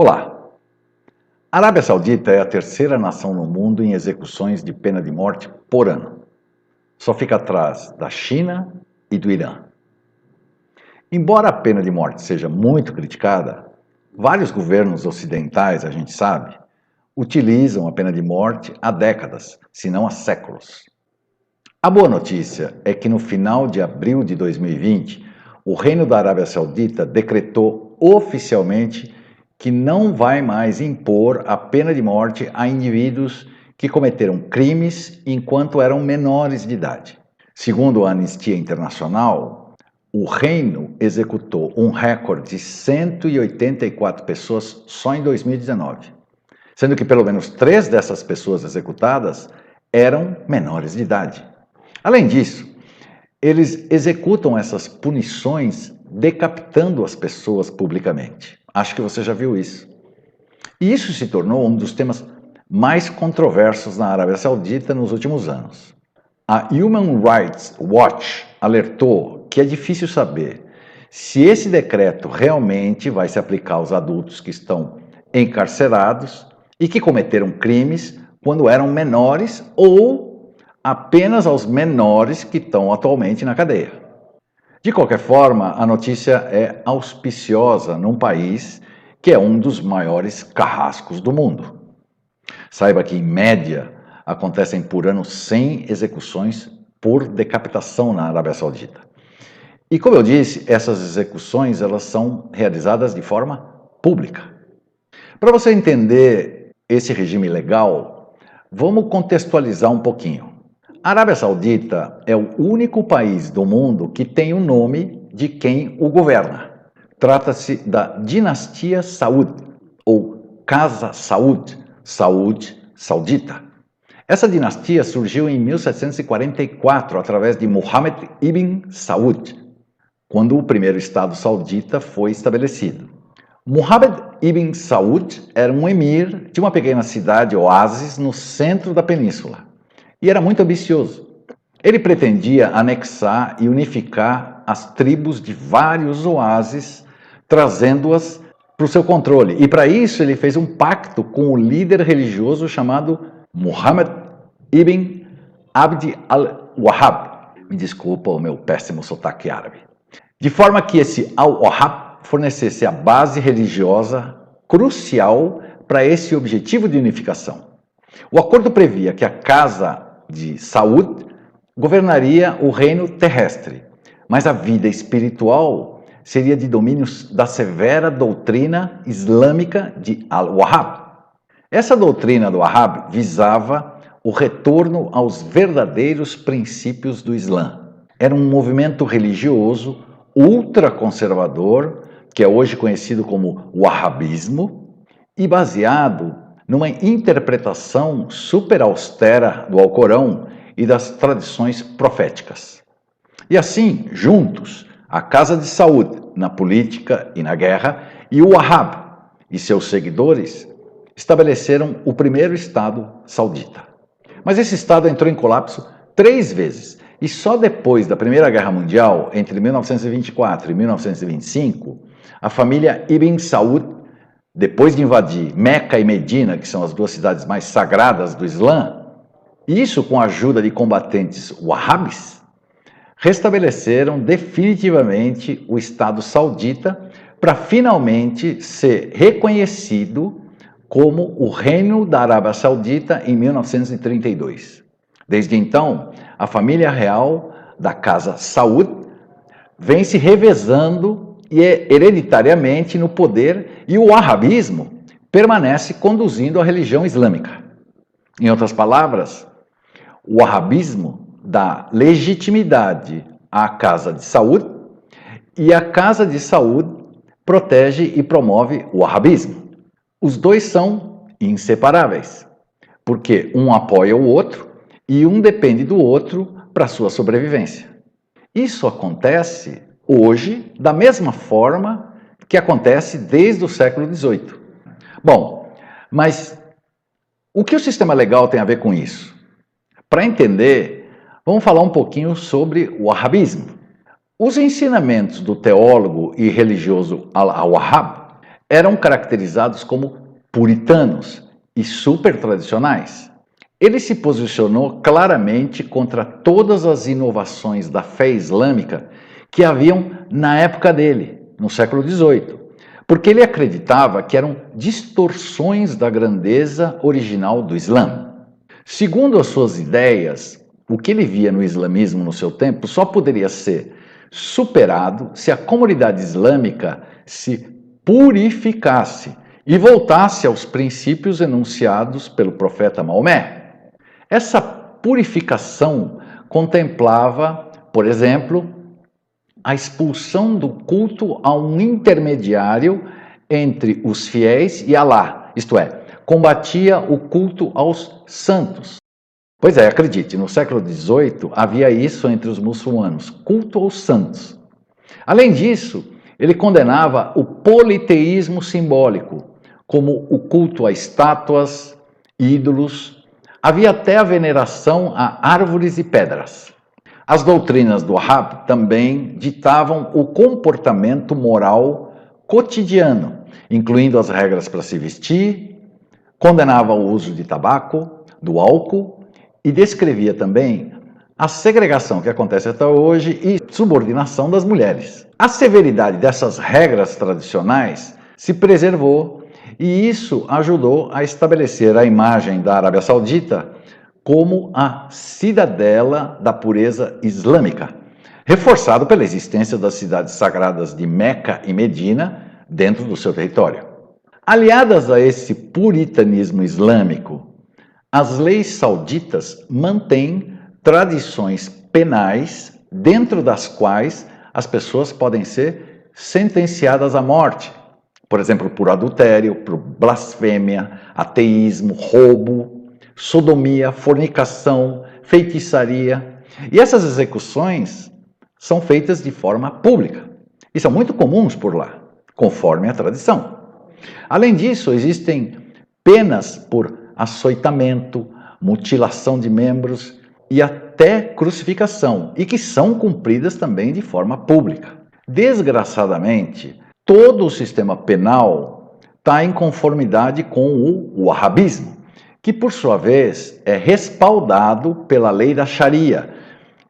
Olá! A Arábia Saudita é a terceira nação no mundo em execuções de pena de morte por ano. Só fica atrás da China e do Irã. Embora a pena de morte seja muito criticada, vários governos ocidentais, a gente sabe, utilizam a pena de morte há décadas, se não há séculos. A boa notícia é que no final de abril de 2020, o Reino da Arábia Saudita decretou oficialmente que não vai mais impor a pena de morte a indivíduos que cometeram crimes enquanto eram menores de idade. Segundo a Anistia Internacional, o Reino executou um recorde de 184 pessoas só em 2019, sendo que pelo menos 3 dessas pessoas executadas eram menores de idade. Além disso, eles executam essas punições decapitando as pessoas publicamente. Acho que você já viu isso. E isso se tornou um dos temas mais controversos na Arábia Saudita nos últimos anos. A Human Rights Watch alertou que é difícil saber se esse decreto realmente vai se aplicar aos adultos que estão encarcerados e que cometeram crimes quando eram menores ou apenas aos menores que estão atualmente na cadeia. De qualquer forma, a notícia é auspiciosa num país que é um dos maiores carrascos do mundo. Saiba que, em média, acontecem por ano 100 execuções por decapitação na Arábia Saudita. E, como eu disse, essas execuções elas são realizadas de forma pública. Para você entender esse regime legal, vamos contextualizar um pouquinho. A Arábia Saudita é o único país do mundo que tem o nome de quem o governa. Trata-se da dinastia Saud, ou Casa Saud, Saud Saudita. Essa dinastia surgiu em 1744 através de Mohammed ibn Saud, quando o primeiro Estado saudita foi estabelecido. Mohammed ibn Saud era um emir de uma pequena cidade oásis no centro da península. E era muito ambicioso. Ele pretendia anexar e unificar as tribos de vários oásis, trazendo-as para o seu controle. E para isso ele fez um pacto com o líder religioso chamado Muhammad ibn Abd al-Wahhab. Me desculpa o meu péssimo sotaque árabe. De forma que esse al-Wahhab fornecesse a base religiosa crucial para esse objetivo de unificação. O acordo previa que a Casa de Saud governaria o reino terrestre, mas a vida espiritual seria de domínio da severa doutrina islâmica de Al-Wahhab. Essa doutrina do Wahhab visava o retorno aos verdadeiros princípios do Islã. Era um movimento religioso ultraconservador, que é hoje conhecido como Wahhabismo, e baseado numa interpretação super austera do Alcorão e das tradições proféticas. E assim, juntos, a Casa de Saud na política e na guerra e o Wahhab e seus seguidores estabeleceram o primeiro Estado saudita. Mas esse Estado entrou em colapso 3 vezes e só depois da Primeira Guerra Mundial, entre 1924 e 1925, a família Ibn Saud, depois de invadir Meca e Medina, que são as 2 cidades mais sagradas do Islã, isso com a ajuda de combatentes wahhabis, restabeleceram definitivamente o Estado saudita para finalmente ser reconhecido como o Reino da Arábia Saudita em 1932. Desde então, a família real da Casa Saud vem se revezando e hereditariamente no poder, e o wahhabismo permanece conduzindo a religião islâmica. Em outras palavras, o wahhabismo dá legitimidade à Casa de Saud e a Casa de Saud protege e promove o wahhabismo. Os dois são inseparáveis, porque um apoia o outro e um depende do outro para sua sobrevivência. Isso acontece hoje da mesma forma que acontece desde o século XVIII. Bom, mas o que o sistema legal tem a ver com isso? Para entender, vamos falar um pouquinho sobre o wahhabismo. Os ensinamentos do teólogo e religioso Al-Wahhab eram caracterizados como puritanos e super tradicionais. Ele se posicionou claramente contra todas as inovações da fé islâmica que haviam na época dele, no século XVIII, porque ele acreditava que eram distorções da grandeza original do Islã. Segundo as suas ideias, o que ele via no islamismo no seu tempo só poderia ser superado se a comunidade islâmica se purificasse e voltasse aos princípios enunciados pelo profeta Maomé. Essa purificação contemplava, por exemplo, a expulsão do culto a um intermediário entre os fiéis e Alá, isto é, combatia o culto aos santos. Pois é, acredite, no século XVIII havia isso entre os muçulmanos, culto aos santos. Além disso, ele condenava o politeísmo simbólico, como o culto a estátuas, ídolos. Havia até a veneração a árvores e pedras. As doutrinas do Wahhab também ditavam o comportamento moral cotidiano, incluindo as regras para se vestir, condenava o uso de tabaco, do álcool e descrevia também a segregação que acontece até hoje e subordinação das mulheres. A severidade dessas regras tradicionais se preservou e isso ajudou a estabelecer a imagem da Arábia Saudita como a cidadela da pureza islâmica, reforçado pela existência das cidades sagradas de Meca e Medina dentro do seu território. Aliadas a esse puritanismo islâmico, as leis sauditas mantêm tradições penais dentro das quais as pessoas podem ser sentenciadas à morte, por exemplo, por adultério, por blasfêmia, ateísmo, roubo, sodomia, fornicação, feitiçaria. E essas execuções são feitas de forma pública e são muito comuns por lá, conforme a tradição. Além disso, existem penas por açoitamento, mutilação de membros e até crucificação, e que são cumpridas também de forma pública. Desgraçadamente, todo o sistema penal está em conformidade com o wahhabismo, que por sua vez é respaldado pela lei da Sharia,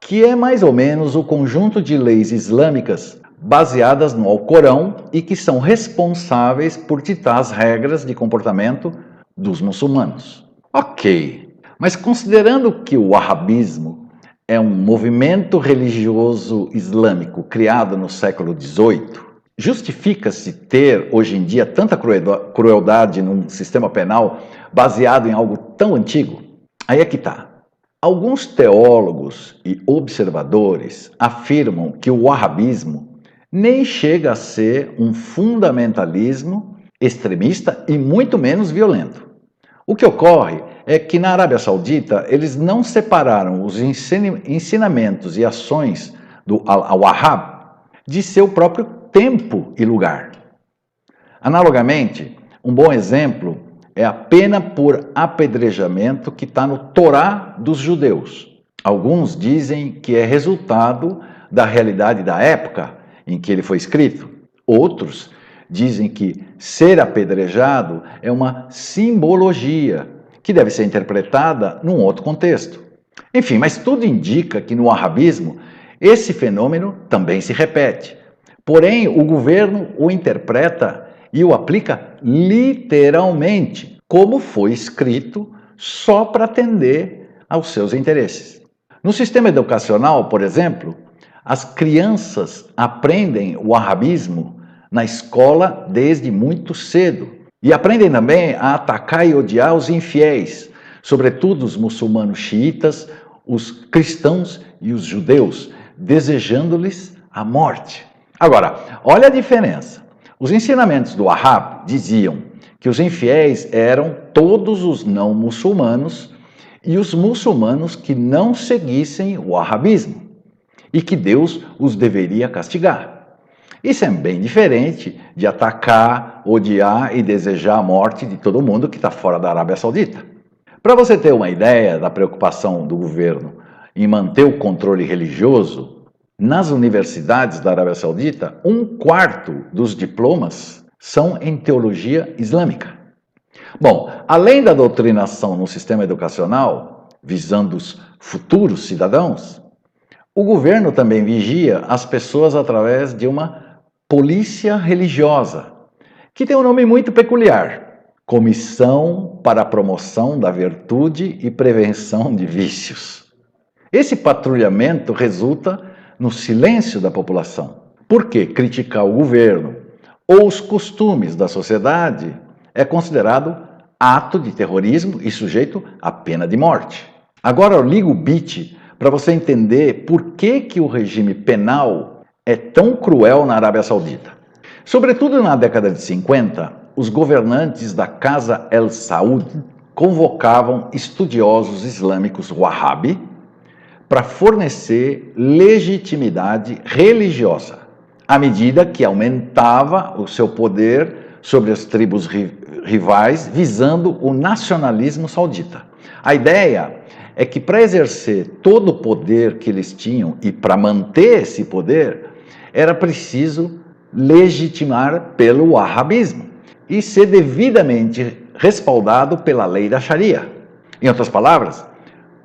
que é mais ou menos o conjunto de leis islâmicas baseadas no Alcorão e que são responsáveis por ditar as regras de comportamento dos muçulmanos. Ok, mas considerando que o wahhabismo é um movimento religioso islâmico criado no século XVIII, justifica-se ter hoje em dia tanta crueldade num sistema penal baseado em algo tão antigo? Aí é que está. Alguns teólogos e observadores afirmam que o wahhabismo nem chega a ser um fundamentalismo extremista e muito menos violento. O que ocorre é que na Arábia Saudita eles não separaram os ensinamentos e ações do Al-Wahhab de seu próprio tempo e lugar. Analogamente, um bom exemplo é a pena por apedrejamento que está no Torá dos judeus. Alguns dizem que é resultado da realidade da época em que ele foi escrito. Outros dizem que ser apedrejado é uma simbologia que deve ser interpretada num outro contexto. Enfim, mas tudo indica que no wahhabismo esse fenômeno também se repete. Porém, o governo o interpreta e o aplica literalmente, como foi escrito, só para atender aos seus interesses. No sistema educacional, por exemplo, as crianças aprendem o wahhabismo na escola desde muito cedo e aprendem também a atacar e odiar os infiéis, sobretudo os muçulmanos xiitas, os cristãos e os judeus, desejando-lhes a morte. Agora, olha a diferença. Os ensinamentos do Wahhab diziam que os infiéis eram todos os não muçulmanos e os muçulmanos que não seguissem o wahhabismo e que Deus os deveria castigar. Isso é bem diferente de atacar, odiar e desejar a morte de todo mundo que está fora da Arábia Saudita. Para você ter uma ideia da preocupação do governo em manter o controle religioso, nas universidades da Arábia Saudita, 1/4 dos diplomas são em teologia islâmica. Bom, além da doutrinação no sistema educacional, visando os futuros cidadãos, o governo também vigia as pessoas através de uma polícia religiosa, que tem um nome muito peculiar: Comissão para a Promoção da Virtude e Prevenção de Vícios. Esse patrulhamento resulta no silêncio da população, porque criticar o governo ou os costumes da sociedade é considerado ato de terrorismo e sujeito à pena de morte. Agora eu ligo o beat para você entender por que o regime penal é tão cruel na Arábia Saudita. Sobretudo na década de 50, os governantes da Casa El Saud convocavam estudiosos islâmicos Wahhabi para fornecer legitimidade religiosa, à medida que aumentava o seu poder sobre as tribos rivais, visando o nacionalismo saudita. A ideia é que para exercer todo o poder que eles tinham e para manter esse poder, era preciso legitimar pelo wahhabismo e ser devidamente respaldado pela lei da Sharia. Em outras palavras,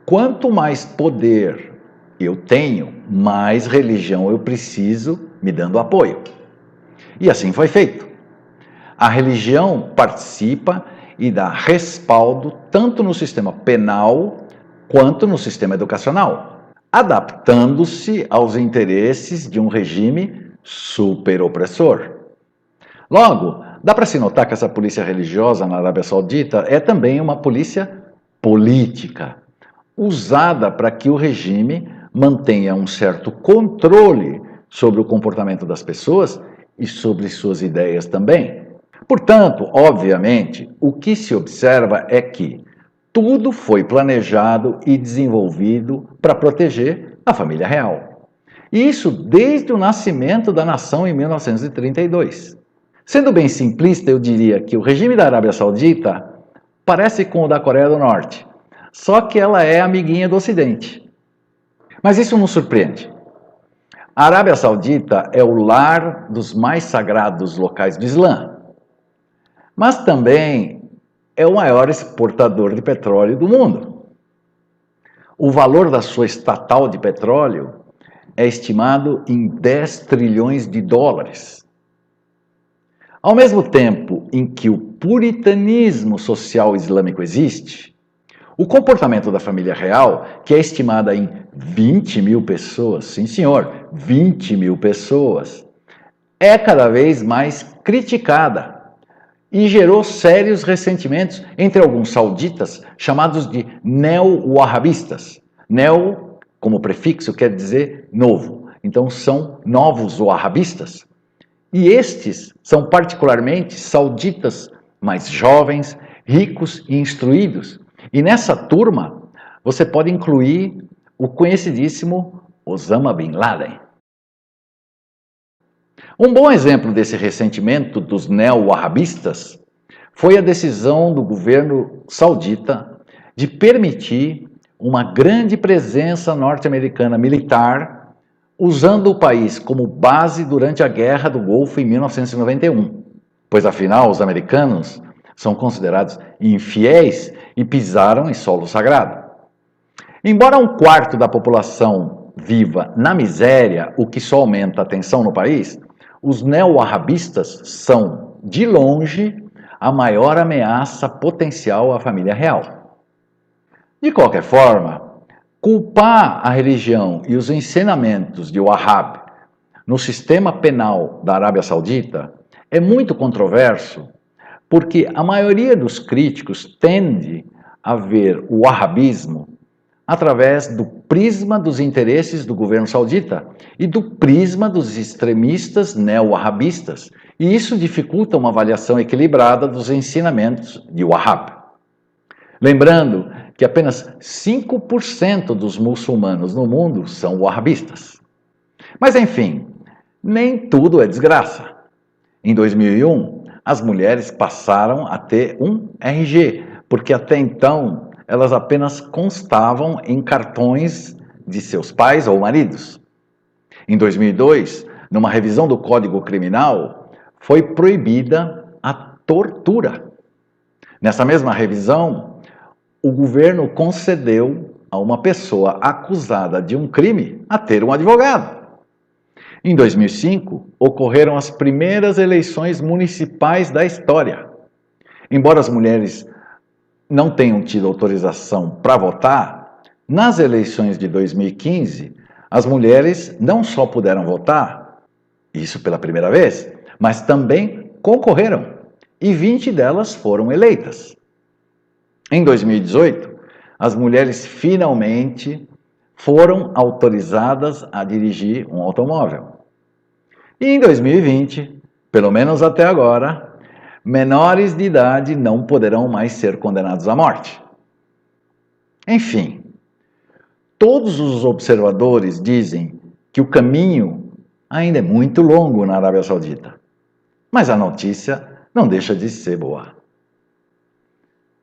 quanto mais poder eu tenho, mais religião eu preciso me dando apoio. E assim foi feito. A religião participa e dá respaldo tanto no sistema penal quanto no sistema educacional, adaptando-se aos interesses de um regime super opressor. Logo, dá para se notar que essa polícia religiosa na Arábia Saudita é também uma polícia política, usada para que o regime mantenha um certo controle sobre o comportamento das pessoas e sobre suas ideias também. Portanto, obviamente, o que se observa é que tudo foi planejado e desenvolvido para proteger a família real. E isso desde o nascimento da nação em 1932. Sendo bem simplista, eu diria que o regime da Arábia Saudita parece com o da Coreia do Norte, só que ela é amiguinha do Ocidente. Mas isso não surpreende. A Arábia Saudita é o lar dos mais sagrados locais do Islã, mas também é o maior exportador de petróleo do mundo. O valor da sua estatal de petróleo é estimado em 10 trilhões de dólares. Ao mesmo tempo em que o puritanismo social islâmico existe, o comportamento da família real, que é estimada em 20 mil pessoas, sim senhor, 20 mil pessoas, é cada vez mais criticada e gerou sérios ressentimentos entre alguns sauditas chamados de neo-wahhabistas. Neo, como prefixo, quer dizer novo. Então são novos wahhabistas. E estes são particularmente sauditas mais jovens, ricos e instruídos. E nessa turma você pode incluir o conhecidíssimo Osama Bin Laden. Um bom exemplo desse ressentimento dos neo-wahhabistas foi a decisão do governo saudita de permitir uma grande presença norte-americana militar, usando o país como base durante a Guerra do Golfo em 1991, pois afinal os americanos são considerados infiéis e pisaram em solo sagrado. Embora um quarto da população viva na miséria, o que só aumenta a tensão no país, os neo-wahhabistas são, de longe, a maior ameaça potencial à família real. De qualquer forma, culpar a religião e os ensinamentos de Wahhab no sistema penal da Arábia Saudita é muito controverso, porque a maioria dos críticos tende a ver o wahhabismo através do prisma dos interesses do governo saudita e do prisma dos extremistas neo-wahhabistas, e isso dificulta uma avaliação equilibrada dos ensinamentos de Wahhab. Lembrando que apenas 5% dos muçulmanos no mundo são wahhabistas. Mas enfim, nem tudo é desgraça. Em 2001, as mulheres passaram a ter um RG, porque até então elas apenas constavam em cartões de seus pais ou maridos. Em 2002, numa revisão do Código Criminal, foi proibida a tortura. Nessa mesma revisão, o governo concedeu a uma pessoa acusada de um crime a ter um advogado. Em 2005, ocorreram as primeiras eleições municipais da história. Embora as mulheres não tenham tido autorização para votar, nas eleições de 2015, as mulheres não só puderam votar, isso pela primeira vez, mas também concorreram, e 20 delas foram eleitas. Em 2018, as mulheres finalmente foram autorizadas a dirigir um automóvel. E em 2020, pelo menos até agora, menores de idade não poderão mais ser condenados à morte. Enfim, todos os observadores dizem que o caminho ainda é muito longo na Arábia Saudita. Mas a notícia não deixa de ser boa.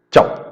Tchau!